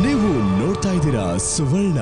ನೀವು ನೋಡ್ತಾ ಇದ್ದೀರಾ ಸುವರ್ಣ.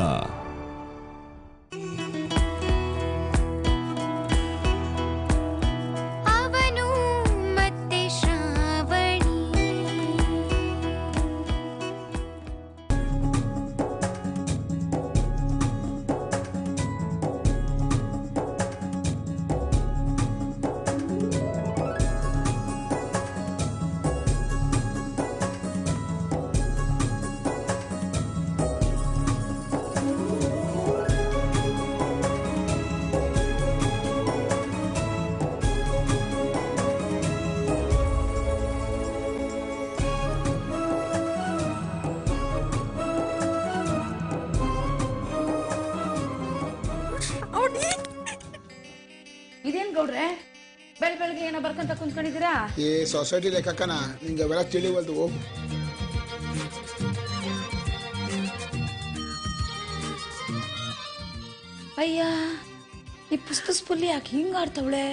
ಇದೇನ್ ಗೌಡ್ರೆ ಬೆಳಗ್ಗೆ ಏನೋ ಬರ್ಕಂತ ಕುಂತ್ಕೊಂಡಿದ್ದೀರಾ? ಈ ಸೊಸೈಟಿ ಲೆಕ್ಕನ ನಿಂಗೆ ಅವೆಲ್ಲ ತಿಳಿವಲ್ದು ಹೋಗು. ಅಯ್ಯ ಈ ಪುಸ್ಪುಲಿ ಯಾಕೆ ಹಿಂಗ ಆಡ್ತವಳೆ?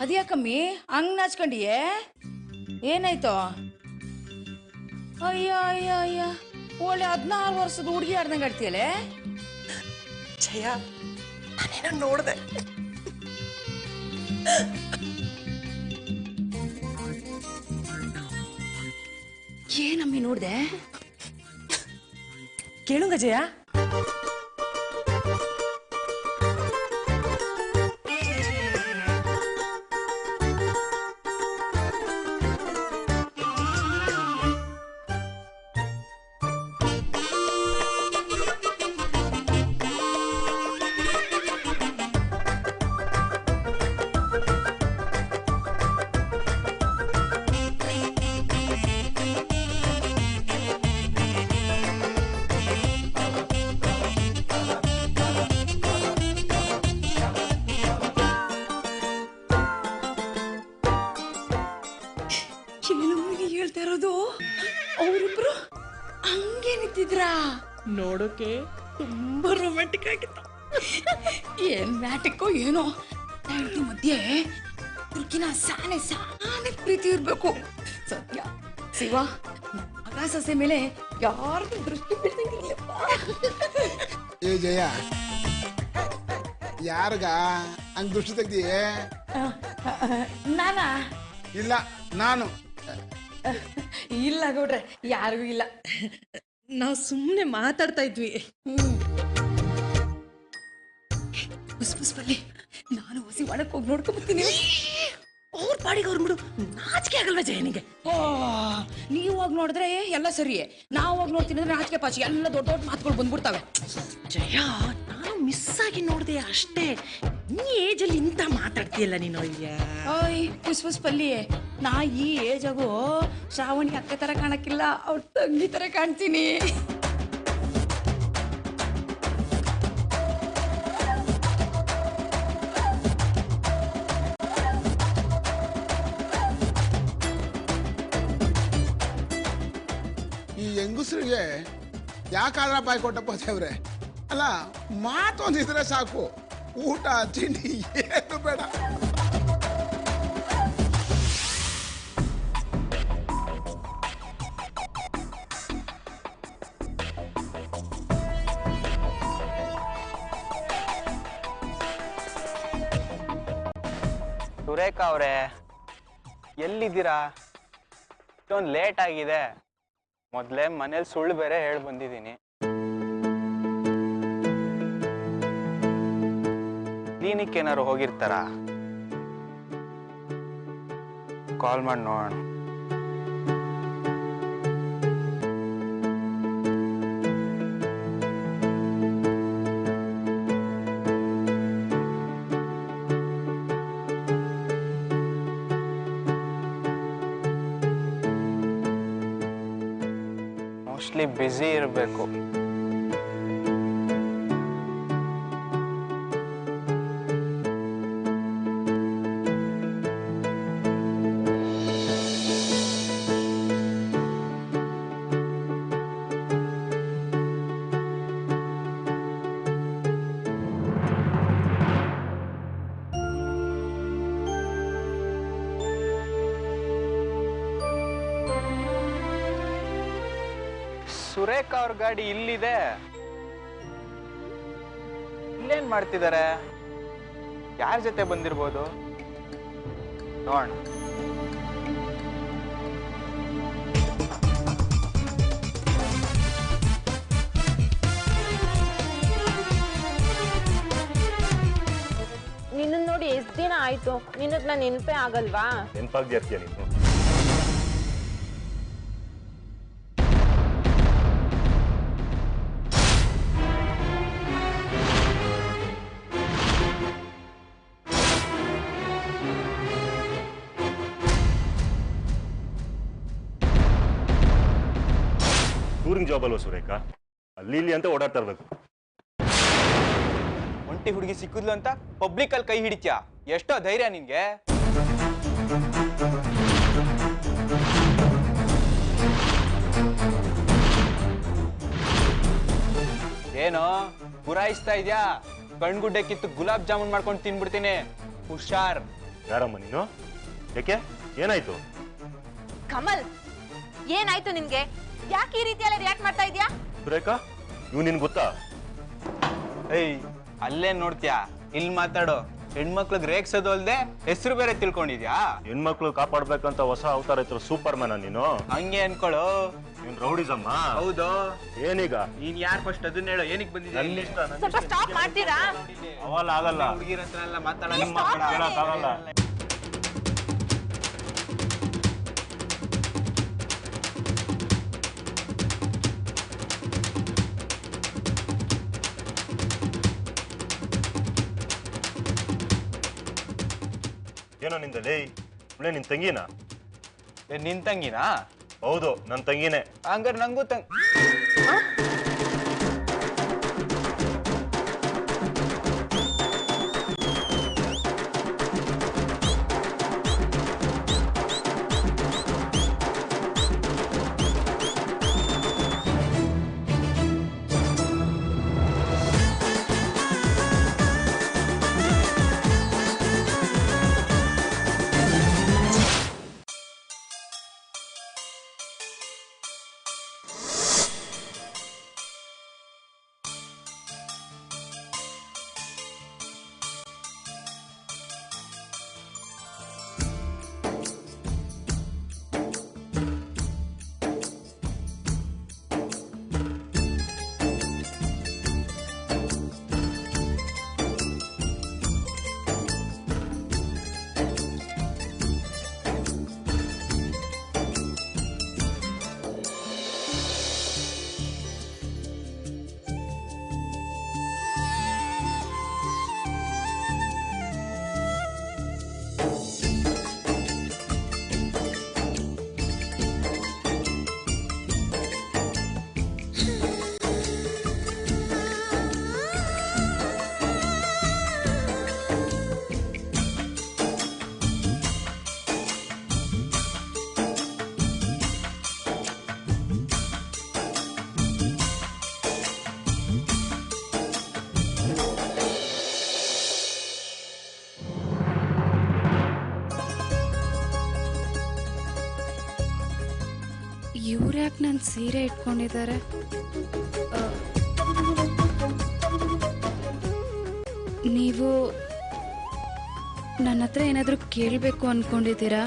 ಅದ್ಯಾಕಮ್ಮಿ ಹಂಗ್ ನಾಚ್ಕೊಂಡಿಯೇ? ಏನಾಯ್ತು? ಅಯ್ಯ ಅಯ್ಯ ಅಯ್ಯ ಒಳ್ಳೆ 16 ವರ್ಷದ ಹುಡುಗಿ ಆಡ್ದಂಗೆ ಆಡ್ತೀಯಲ್ಲೇ. ಜಯ, ನಾನೇನೋ ನೋಡ್ದೆ. ಏನಮ್ಮಿ ನೋಡ್ದೆ? ಕೇಳುಂಗ ಜಯ. ಹೇಳ್ತಾ ಇರೋದು ಅವರಿಬ್ರು ಹಂಗೆ ನಿಂತಿದ್ರಾ? ನೋಡೋಕೆ ತುಂಬಾ ರೊಮ್ಯಾಂಟಿಕ್ ಆಗಿತ್ತು. ಏನ್ ಮ್ಯಾಟಿಕ್ಕೋ ಏನೋ ಹೆಂಡತಿ ಮಧ್ಯೆ ತುರ್ಕಿನ ಸಾನೆ ಪ್ರೀತಿ ಇರ್ಬೇಕು. ಸತ್ಯ ಶಿವ, ಮಗ ಸೊಸೆ ಮೇಲೆ ಯಾರ್ದು ದೃಷ್ಟಿ ಬೀಳ್ದಂಗಿರ್ಲಿಪ್ಪ. ಏ ಜಯ, ಯಾರಿಗ ಹಂಗ್ ದೃಷ್ಟಿ ತೆಗ್ದಿಯೇ? ನಾನಾ? ಇಲ್ಲ, ನಾನು ಇಲ್ಲ ಗೌಡ್ರೆ, ಯಾರಿಗೂ ಇಲ್ಲ. ನಾವು ಸುಮ್ಮನೆ ಮಾತಾಡ್ತಾ ಇದ್ವಿ. ಬಲ್ಲಿ ನಾನು ಹೊಸಿ ಒಳಕ್ಕೆ ಹೋಗಿ ನೋಡ್ಕೊಂಡ್ಬರ್ತೀನಿ. ಅವ್ರ ಪಾಡಿಗೆ ಅವ್ರು ಬಿಡು, ನಾಚಿಕೆ ಆಗಲ್ವಾ ಜಯನಿಗೆ? ನೀವು ಹೋಗಿ ನೋಡಿದ್ರೆ ಎಲ್ಲ ಸರಿಯೇ, ನಾವು ಹೋಗಿ ನೋಡ್ತೀನಿ ಅಂದ್ರೆ ನಾಚಿಕೆ ಪಾಚಿ ಎಲ್ಲ ದೊಡ್ಡ ದೊಡ್ಡ ಮಾತುಗಳು ಬಂದ್ಬಿಡ್ತಾವೆ. ಜಯ, ನಾನು ಮಿಸ್ ಆಗಿ ನೋಡ್ದೆ ಅಷ್ಟೇ. ಈ ಏಜಲ್ಲಿ ಇಂತ ಮಾತಾಡ್ತೀಯಲ್ಲ ನೀನು. ಓಯ್ ಪುಷ್ಪಲ್ಲಿ, ನಾ ಈ ಏಜಾಗು ಶ್ರಾವಣಿ ಅಕ್ಕ ತರ ಕಾಣಕ್ಕಿಲ್ಲ, ಅವ್ರ ತಂಗಿ ತರ ಕಾಣ್ತೀನಿ. ಈ ಹೆಂಗಸ್ರಿಗೆ ಯಾಕಾದ್ರ ಬಾಯಿ ಕೊಟ್ಟಪ್ಪ ದೇವ್ರೆ? ಅಲ್ಲ, ಮಾತೊಂದಿದ್ರೆ ಸಾಕು, ಊಟ ತಿಂಡಿ ಏನು ಬೇಡ. ಸುರೇಖಾ ಅವರೇ, ಎಲ್ಲಿದ್ದೀರಾ? ಇಷ್ಟೊಂದು ಲೇಟ್ ಆಗಿದೆ. ಮೊದಲೇ ಮನೇಲಿ ಸುಳ್ಳು ಬೇರೆ ಹೇಳಿ ಬಂದಿದ್ದೀನಿ. ಕ್ಲಿನಿಕ್ ಏನಾರು ಹೋಗಿರ್ತಾರಾ? ಕಾಲ್ ಮಾಡಿ ನೋಡೋಣ. ಮೋಸ್ಟ್ಲಿ ಬ್ಯುಸಿ ಇರಬೇಕು. ಸುರೇಖ ಅವ್ರ ಗಾಡಿ ಇಲ್ಲಿದೆ. ಇಲ್ಲೇನ್ ಮಾಡ್ತಿದ್ದಾರೆ? ಯಾರ ಜೊತೆ ಬಂದಿರ್ಬೋದು ನೋಡೋಣ. ನಿನ್ನ ನೋಡಿ ಎಷ್ಟು ದಿನ ಆಯ್ತು, ನಿನ್ನದ್ ನಾನು ನೆನಪೇ ಆಗಲ್ವಾ? ನೆನಪಾಗ್ದಿರ್ತೀಯ ನೀನು. ಟೂರಿಂಗ್ ಜಾಬ್ ಅಲ್ವಾ ಸುರೇಖ? ಅಲ್ಲಿ ಇಲ್ಲಿ ಅಂತ ಓಡಾಡ್ತಾ ಇರ್ಬೇಕು. ಒಂಟಿ ಹುಡುಗಿ ಸಿಕ್ಕಿದ್ಲು ಅಂತ ಪಬ್ಲಿಕ್ ಅಲ್ಲಿ ಕೈ ಹಿಡಿತ್ಯಾ? ಎಷ್ಟೋ ಧೈರ್ಯ ನಿನ್ಗೆ? ಏನೋ ಗುರಾಯಿಸ್ತಾ ಇದ್ಯಾ? ಕಣ್ಗುಡ್ಡೆ ಕಿತ್ತು ಗುಲಾಬ್ ಜಾಮೂನ್ ಮಾಡ್ಕೊಂಡು ತಿನ್ಬಿಡ್ತೀನಿ, ಹುಷಾರ್. ಯಾರಮ್ಮ ನೀನು? ಯಾಕೆ, ಏನಾಯ್ತು? ಕಮಲ್, ಏನಾಯ್ತು ನಿನ್ಗೆ? ಯಾಕೆ ಈ ರೀತಿ ಎಲ್ಲ ರಿಯಾಕ್ಟ್ ಮಾಡ್ತಾ ಇದ್ಯಾ? ಸುರೇಖಾ, ಇವ್ ನಿನ್ ಗೊತ್ತಾ? ಏಯ್, ಅಲ್ಲೇ ನೋಡ್ತೀಯಾ? ಇಲ್ಲಿ ಮಾತಾಡೋ. ಹೆಣ್ಮಕ್ಳಿಗೆ ರೇಗ್ಸೋದು ಅಲ್ದೆ ಹೆಸರು ಬೇರೆ ತಿಳ್ಕೊಂಡಿದ್ಯಾ? ಹೆಣ್ಮಕ್ಳು ಕಾಪಾಡ್ಬೇಕಂತ ಹೊಸ ಅವತಾರ ಇತ್ತು, ಸೂಪರ್ ಮ್ಯಾನ ನೀನು. ಹಂಗೆ ಅನ್ಕೊಳ್ಳೋ. ನೀನ್ ರೌಡಿಸಮ್ಮ? ಹೌದು. ಏನೀಗ? ನೀನ್ ಯಾರು ಫಸ್ಟ್ ಅದನ್ನ ಹೇಳೋ. ಏನಕ್ಕೆ ಬಂದಿದ್ದೆ? ಸ್ವಲ್ಪ ಸ್ಟಾಪ್ ಮಾಡ್ತೀರಾ? ಅವಲ್ಲ ಆಗಲ್ಲ. ಹುಡುಗಿರ ಹತ್ರ ಎಲ್ಲ ಕೇಳಕ್ಕಾಗಲ್ಲ. ಏನೋ ನಿಂದಲ್ಲಿ ಇವಳೆ ನಿನ್ ತಂಗಿನಾ? ನಿನ್ ತಂಗಿನಾ? ಹೌದು, ನನ್ ತಂಗಿನೇ. ಹಂಗಾರೆ ನಂಗೂ ಇವ್ರ್ಯಾಕೆ ನನ್ನ ಸೀರೆ ಇಟ್ಕೊಂಡಿದ್ದಾರೆ? ನೀವು ನನ್ನ ಹತ್ರ ಏನಾದರೂ ಕೇಳಬೇಕು ಅನ್ಕೊಂಡಿದ್ದೀರಾ?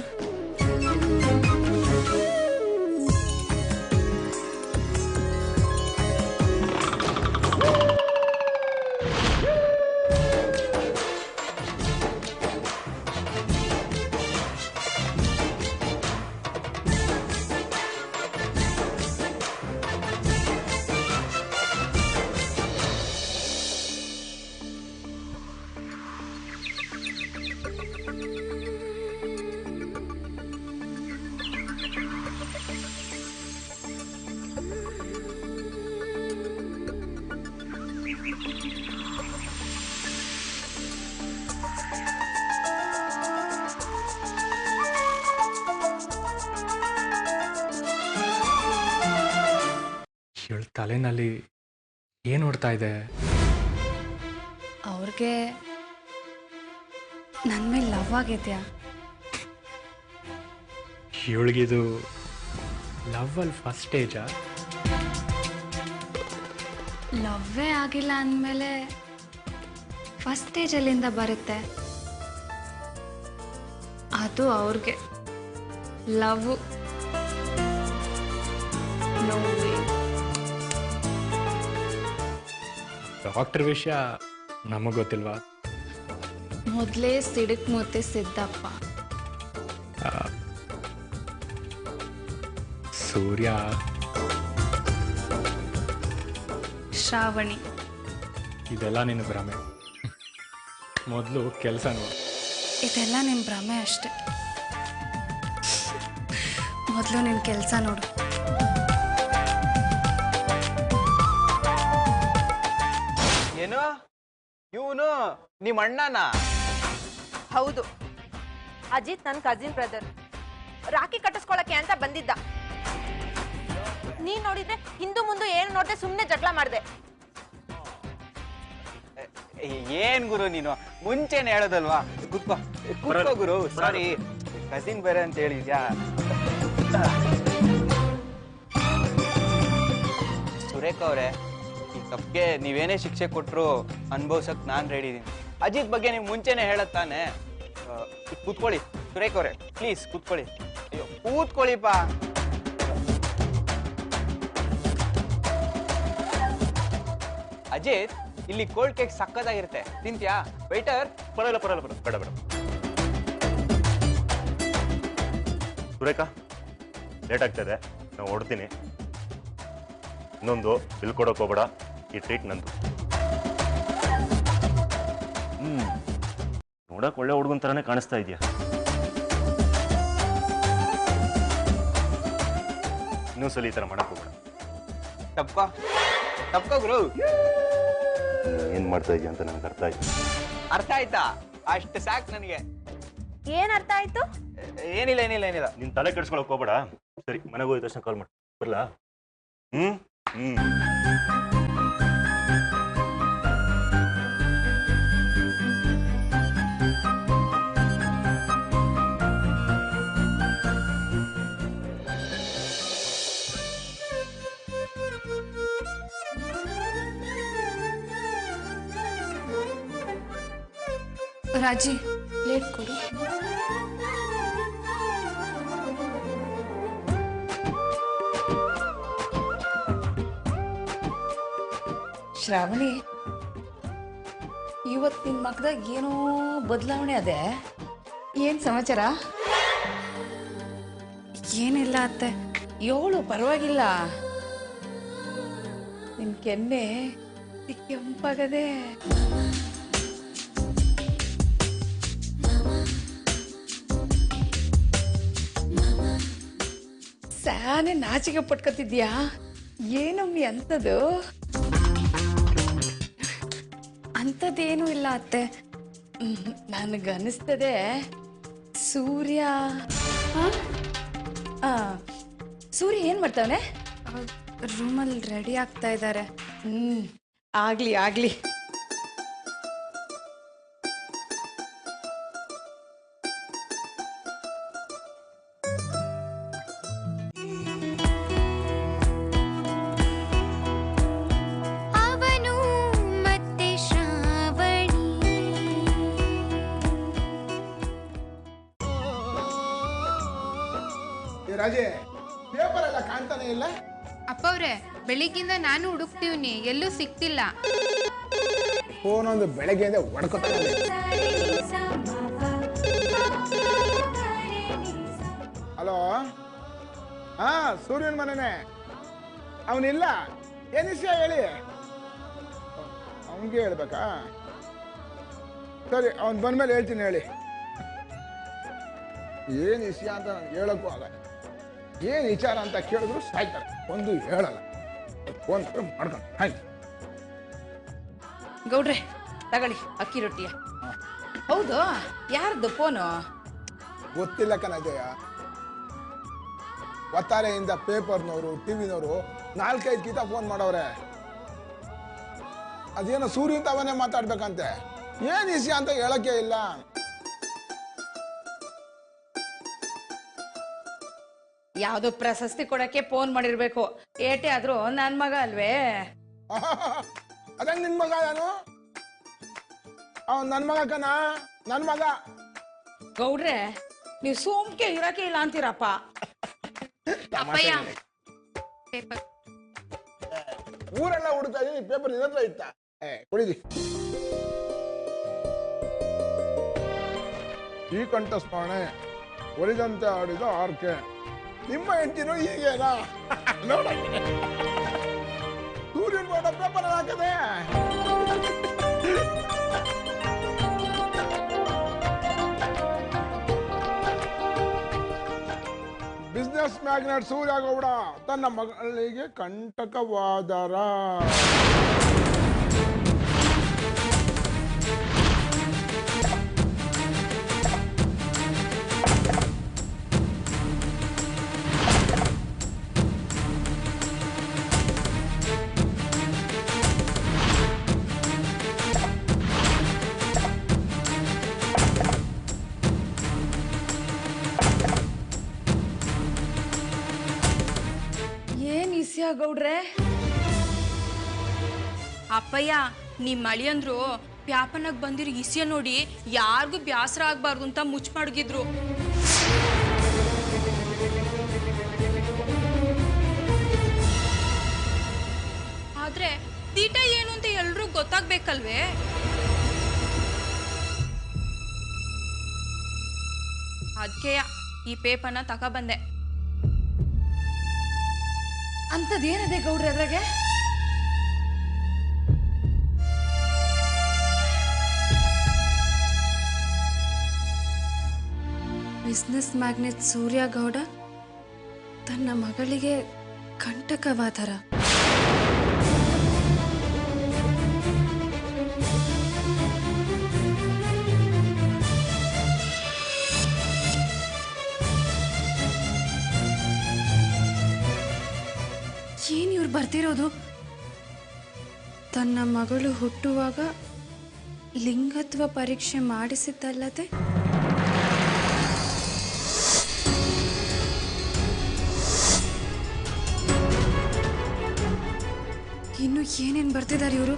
ಇವಳ ತಲೆನಲ್ಲಿ ಏನು ಓಡ್ತಾ ಇದೆ? ಅವ್ರಿಗೆ ನನ್ನ ಮೇಲೆ ಲವ್ ಆಗಿದ್ಯಾ? ಇವಳಿಗಿದು ಲವ್ ಅಲ್ಲಿ ಫಸ್ಟ್ ಸ್ಟೇಜಾ? ಲವ್ವೇ ಆಗಿಲ್ಲ ಅಂದಮೇಲೆ ಫಸ್ಟ್ ಸ್ಟೇಜಲ್ಲಿಂದ ಬರುತ್ತೆ, ಅದು ಅವ್ರಿಗೆ ಲವ್. ಡಾಕ್ಟರ್ ವಿಷಯ ನಮಗೆ ಗೊತ್ತಿಲ್ವಾ? ಮೊದಲೇ ಸಿಡಕ್ ಮೂತಿ ಸಿದ್ದಪ್ಪ. ಸೂರ್ಯ, ಶ್ರಾವಣಿ. ಇದೆಲ್ಲ ನಿನ್ನ ಭ್ರಮೆ. ಮೊದಲು ಕೆಲಸ ನೋಡು. ಇದೆಲ್ಲ ನಿನ್ನ ಭ್ರಮೆ ಅಷ್ಟೆ. ಮೊದಲು ನಿನ್ನ ಕೆಲಸ ನೋಡು. ಏನು ಇವನು ನಿಮ್ಮ ಅಣ್ಣನ? ಹೌದು, ಅಜಿತ್ ನನ್ನ ಕಸಿನ್ ಬ್ರದರ್. ರಾಖಿ ಕಟ್ಟಿಸ್ಕೊಳಕ್ಕೆ ಅಂತ ಬಂದಿದ್ದ. ನೀನ್ ನೋಡಿದ್ರೆ ಹಿಂದೂ ಮುಂದೆ ಏನು ನೋಡ್ದೆ ಸುಮ್ಮನೆ ಜಗಳ ಮಾಡ್ದೆ. ಏನ್ ಗುರು ನೀನು ಮುಂಚೆನೆ ಹೇಳೋದಲ್ವಾ? ಕೂತ್ಕೋ ಕೂತ್ಕೋ ಗುರು. ಸಾರಿ, ಕಸಿನ್ ಬೇರೆ ಅಂತ ಹೇಳಿದ್ಯಾ? ಸುರೇಖ ಅವರೇ, ಈ ತಪ್ಪಿಗೆ ನೀವೇನೇ ಶಿಕ್ಷೆ ಕೊಟ್ಟರು ಅನುಭವಿಸಕ್ ನಾನು ರೆಡಿ ಇದೀನಿ. ಅಜಿತ್ ಬಗ್ಗೆ ನೀವು ಮುಂಚೆನೆ ಹೇಳತ್ತಾನೆ. ಕೂತ್ಕೊಳ್ಳಿ ಸುರೇಖ ಅವರೇ, ಪ್ಲೀಸ್ ಕೂತ್ಕೊಳ್ಳಿ. ಅಯ್ಯೋ ಕೂತ್ಕೊಳ್ಳಿಪ್ಪ. ಅಜಿತ್, ಇಲ್ಲಿ ಕೋಲ್ಡ್ ಕೇಕ್ ಸಕ್ಕತ್ತಾಗಿರುತ್ತೆ, ತಿಂತ್ಯಾ? ವೇಟರ್. ಪರವಾಗಿಲ್ಲ ಪರವಾಗಿಲ್ಲ, ಬೇಡ ಬೇಡ. ಸುರೇಖಾ, ಲೇಟ್ ಆಗ್ತದೆ, ನಾವು ಹೊಡ್ತೀನಿ. ಇನ್ನೊಂದು ಬಿಲ್ ಕೊಡೋಕೆ ಹೋಗ್ಬೇಡ, ಈ ಟ್ರೀಟ್ ನಂದು. ನೋಡಕ್ ಒಳ್ಳೆ ಹುಡುಗನ ಥರನೇ ಕಾಣಿಸ್ತಾ ಇದೆಯಾ? ಇನ್ನೊಂದ್ಸಲ ಈ ಥರ ಮಾಡಕ್ ಹೋಗ್ಬೇಡ. ತಪ್ಪ ಗುರು. ಏನ್ ಮಾಡ್ತಾ ಇದೀಯ ಅಂತ ನನಗೆ ಅರ್ಥ ಆಯ್ತು. ಅರ್ಥ ಆಯ್ತಾ? ಅಷ್ಟು ಸಾಕು ನನಗೆ. ಏನ್ ಅರ್ಥ ಆಯ್ತು? ಏನಿಲ್ಲ ಏನಿಲ್ಲ ಏನಿಲ್ಲ. ನಿನ್ ತಲೆ ಕೆಡ್ಸ್ಕೊಳಕ್ ಹೋಗ್ಬೇಡ. ಸರಿ, ಮನೆಗೆ ಹೋಗಿದ ತಕ್ಷಣ ಕಾಲ್ ಮಾಡಿ ಬರ್ಲಾ? ರಾಜಿ, ಪ್ಲೇಟ್ ಕೊಡು. ಶ್ರಾವಣಿ, ಇವತ್ತು ನಿನ್ನ ಮಗದಾಗ ಏನೋ ಬದಲಾವಣೆ ಅದೇ. ಏನು ಸಮಾಚಾರ? ಏನಿಲ್ಲ ಅತ್ತೆ. ಏಳು, ಪರವಾಗಿಲ್ಲ. ನಿನ್ನ ಕೆನ್ನೆ ಕೆಂಪಾಗದೆ. ಸಾನೆ ನಾಚಿಕೆ ಪಟ್ಕೊತಿದ್ಯಾ? ಏನಮ್ಮಿ ಅಂತದು? ಅಂಥದ್ದೇನೂ ಇಲ್ಲ ಅತ್ತೆ. ನನಗನ್ನಿಸ್ತದೆ ಸೂರ್ಯ. ಸೂರ್ಯ ಏನು ಮಾಡ್ತಾವನೆ? ರೂಮಲ್ಲಿ ರೆಡಿ ಆಗ್ತಾ ಇದ್ದಾರೆ. ಆಗ್ಲಿ ಆಗ್ಲಿ. ರಾಜೇ, ಪೇಪರ್ ಎಲ್ಲ ಕಾಣ್ತಾನೆ ಇಲ್ಲ. ಅಪ್ಪವ್ರೆ, ಬೆಳಿಗ್ಗಿಂದ ನಾನು ಹುಡುಕ್ತೀವ್ನಿ, ಎಲ್ಲೂ ಸಿಕ್ತಿಲ್ಲ. ಫೋನ್ ಒಂದು ಬೆಳಗ್ಗೆಯಿಂದ ಹೊಡ್ಕೊತಾನೆ. ಹಲೋ, ಹಾ, ಸೂರ್ಯನ ಮನೆನೇ. ಅವನಿಲ್ಲ. ಏನ್ ವಿಷಯ ಹೇಳಿ? ಅವನಿಗೆ ಹೇಳ್ಬೇಕಾ? ಸರಿ, ಅವನು ಬಂದ್ಮೇಲೆ ಹೇಳ್ತೀನಿ ಹೇಳಿ. ಏನು ವಿಷಯ ಅಂತ ನನಗೆ ಹೇಳೋಕ್ಕೂ ಆಗಲ್ಲ. ಏನು ವಿಚಾರ ಅಂತ ಕೇಳಿದ್ರು ಸಾಯ್ತಾರೆ, ಒಂದು ಹೇಳಲ್ಲ. ಫೋನ್ ಮಾಡ್ಕೊಂಡು ಆಯ್ತು. ಗೌಡ್ರೆ, ತಗೊಳ್ಳಿ ಅಕ್ಕಿ ರೊಟ್ಟಿಯ. ಹೌದು, ಯಾರ್ದು ಫೋನು? ಗೊತ್ತಿಲ್ಲ ಕಣಜಯ. ಒತ್ತಾರೆಯಿಂದ ಪೇಪರ್ನವರು, ಟಿವಿನವರು 4-5 ಗೀತ ಫೋನ್ ಮಾಡವ್ರೆ. ಅದೇನೋ ಸೂರ್ಯ ಅಂತ ಅವನೇ ಮಾತಾಡ್ಬೇಕಂತೆ. ಏನ್ ವಿಷಯ ಅಂತ ಹೇಳಕ್ಕೆ ಇಲ್ಲ. ಯಾವ್ದೋ ಪ್ರಶಸ್ತಿ ಕೊಡಕ್ಕೆ ಫೋನ್ ಮಾಡಿರ್ಬೇಕು. ಏಟೆ ಆದ್ರೂ ನನ್ ಮಗ ಅಲ್ವೇ? ಅದಂಗ ನಿನ್ ಮಗ ನಾನು ನನ್ ಮಗ ಕಣ ನನ್ ಮಗ. ಗೌಡ್ರೆ ನೀವು ಸೋಮ್ಕೆ ಇರಕ್ಕೆ ಇಲ್ಲ ಅಂತೀರಪ್ಪ. ಅಪ್ಪಯ್ಯ ಪೇಪರ್. ಊರೆಲ್ಲ ಹುಡುಕ್ತಾ ಇದೀನಿ, ಪೇಪರ್ ನಿನ್ನ ಹತ್ರ ಇತ್ತ? ಕುಡಿದಿ. ಈ ಕಂಠಸ್ಮರಣೆ ಒಲಿದಂತೆ ಆಡಿದ ಆರ್ಕೆ. ನಿಮ್ಮ ಹೆಂಡತಿನೂ ಹೀಗೇನಾ? ನೋಡ ಸೂರ್ಯನ್ ಬೋರ್ಡ ಪೇಪರ್ ಹಾಕದೆ. ಬಿಸ್ನೆಸ್ ಮ್ಯಾಗ್ನೆಟ್ ಸೂರ್ಯಗೌಡ ತನ್ನ ಮಗಳಿಗೆ ಕಂಟಕವಾದರ. ಗೌಡ್ರೆ ಅಪ್ಪಯ್ಯ ನಿಮ್ ಮಳಿಯಂದ್ರು ಪ್ಯಾಪನಾಗ್ ಬಂದಿರೋ ಇಸಿಯ ನೋಡಿ ಯಾರಿಗೂ ಬ್ಯಾಸರ ಆಗ್ಬಾರ್ದು ಅಂತ ಮುಚ್ಚ ಮಡಗಿದ್ರು. ಆದ್ರೆ ತೀಟ ಏನು ಅಂತ ಎಲ್ರೂ ಗೊತ್ತಾಗ್ಬೇಕಲ್ವೇ? ಅದಕ್ಕೆ ಈ ಪೇಪರ್ನ ತಗೊಬಂದೆ. ಅಂತದೇನದೆ ಗೌಡ್ರೆ ಅದ್ರಾಗೆ? ಬಿಸ್ನೆಸ್ ಮ್ಯಾಗ್ನೆಟ್ ಸೂರ್ಯಗೌಡ ತನ್ನ ಮಗಳಿಗೆ ಕಂಟಕವಾದರ. ಏನ್ ಇವ್ರು ಬರ್ತಿರೋದು? ತನ್ನ ಮಗಳು ಹುಟ್ಟುವಾಗ ಲಿಂಗತ್ವ ಪರೀಕ್ಷೆ ಮಾಡಿಸಿದ್ದಲ್ಲದೆ ಇನ್ನು ಏನೇನ್ ಬರ್ತಿದ್ದಾರೆ ಇವರು?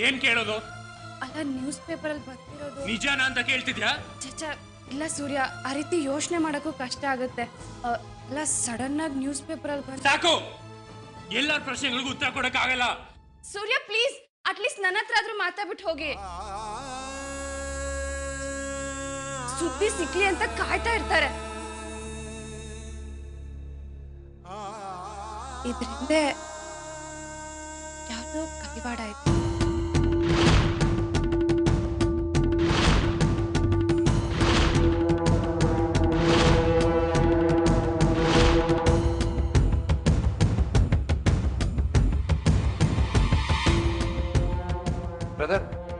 ಏನ್ ಕೇಳೋದು? ಅಲ್ಲ, ನ್ಯೂಸ್ ಪೇಪರ್ ಅಲ್ಲಿ ಬರ್ತಿರೋದು ನಿಜಾನ ಅಂತ ಕೇಳ್ತಿದ್ಯಾ? ಚಚ ಇಲ್ಲ ಸೂರ್ಯ, ಆ ರೀತಿ ಯೋಚನೆ ಮಾಡಕ್ಕೂ ಕಷ್ಟ ಆಗುತ್ತೆ. ಅಲ್ಲ, ಸಡನ್ ಆಗಿ ನ್ಯೂಸ್ ಪೇಪರ್ ಅಲ್ಲಿ ಸಾಕು, ಎಲ್ಲರ ಪ್ರಶ್ನೆಗಳಿಗೂ ಉತ್ತರ ಕೊಡಕ್ ಆಗಲ್ಲ. ಸೂರ್ಯ ಪ್ಲೀಸ್, ಅಟ್ಲೀಸ್ಟ್ ನನ್ನ ಹತ್ರ ಆದ್ರೂ ಮಾತಾಡ್ಬಿಟ್ಟು ಹೋಗಿ. ಸುದ್ದಿ ಸಿಕ್ಲಿ ಅಂತ ಕಾಯ್ತಾ ಇರ್ತಾರೆ. ಇದ್ರಿಂದ ಯಾವ್ದೋ ಕೈವಾಡ ಆಯ್ತು.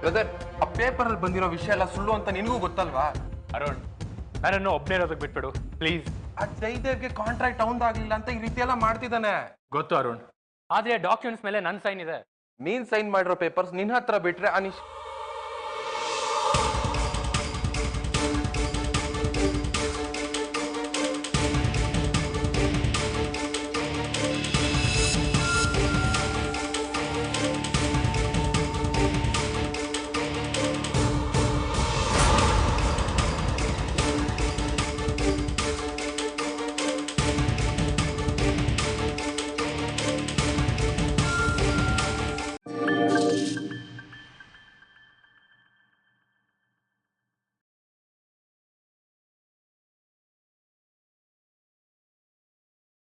ಬ್ರದರ್, ಆ ಪೇಪರ್ ಅಲ್ಲಿ ಬಂದಿರೋ ವಿಷಯ ಎಲ್ಲ ಸುಳ್ಳು ಅಂತ ನಿನಗೂ ಗೊತ್ತಲ್ವಾ? ಅರುಣ್, ನನ್ನನ್ನು ಒಬ್ಬನೇ ಇರೋದಕ್ಕೆ ಬಿಟ್ಬಿಡು ಪ್ಲೀಸ್. ಆ ಜೈದೇವ್ಗೆ ಕಾಂಟ್ರಾಕ್ಟ್ ಅವಂದಾಗ್ಲಿಲ್ಲ ಅಂತ ಈ ರೀತಿ ಎಲ್ಲ ಮಾಡ್ತಿದ್ದಾನೆ. ಗೊತ್ತು ಅರುಣ್, ಆದ್ರೆ ಡಾಕ್ಯುಮೆಂಟ್ಸ್ ಮೇಲೆ ನನ್ನ ಸೈನ್ ಇದೆ. ನೀನ್ ಸೈನ್ ಮಾಡಿರೋ ಪೇಪರ್ಸ್ ನಿನ್ನ ಹತ್ರ ಬಿಟ್ರೆ ಅನಿಶ್